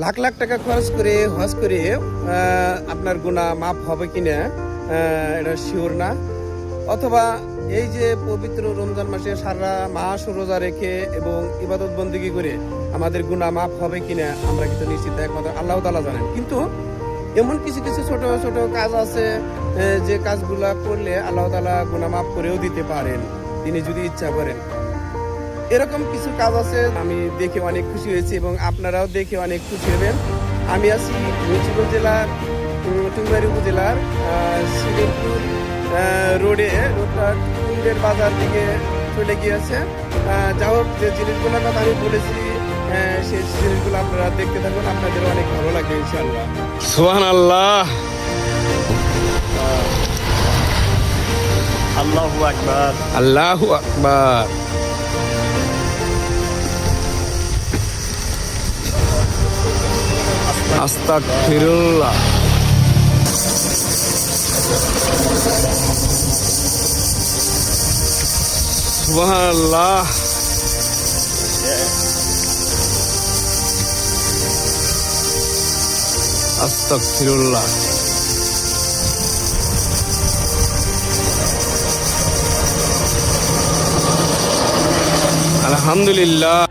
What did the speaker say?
লাখ লাখ টাকা খরচ করে হজ করে আপনার গুনাহ মাফ হবে কিনা এটা শিওর না। অথবা এই যে পবিত্র রমজান মাসে সারা মাস রোজা রেখে এবং ইবাদত বন্দেগী করে আমাদের গুনাহ মাফ হবে কিনা আমরা কিন্তু নিশ্চিত একমাত্র আল্লাহ তাআলা জানেন। কিন্তু এমন কিছু কিছু ছোট ছোট কাজ আছে যে কাজগুলা করলে আল্লাহ তাআলা গুনাহ মাফ করেও দিতে পারেন তিনি যদি ইচ্ছা করেন। এরকম কিছু কাজ আছে আমি দেখে অনেক খুশি হয়েছি এবং আপনারাও দেখে অনেক খুশি হবেন। আমি আছি মুন্সিগঞ্জ জেলার টুঙ্গিবাড়ি উপজেলার সিলেটপুর রোডটা কুন্ডের বাজার দিকে চলে গিয়েছে। যা হোক যে জিনিসগুলোর কথা আমি বলেছি সেই জিনিসগুলো আপনারা দেখতে থাকুন, আপনাদের অনেক ভালো লাগবে ইনশাআল্লাহ। সুবহানাল্লাহ, আল্লাহু আকবার, আল্লাহু আকবার। আস্তাগফিরুল্লাহ। সুবহানাল্লাহ। আস্তাগফিরুল্লাহ। আলহামদুলিল্লাহ।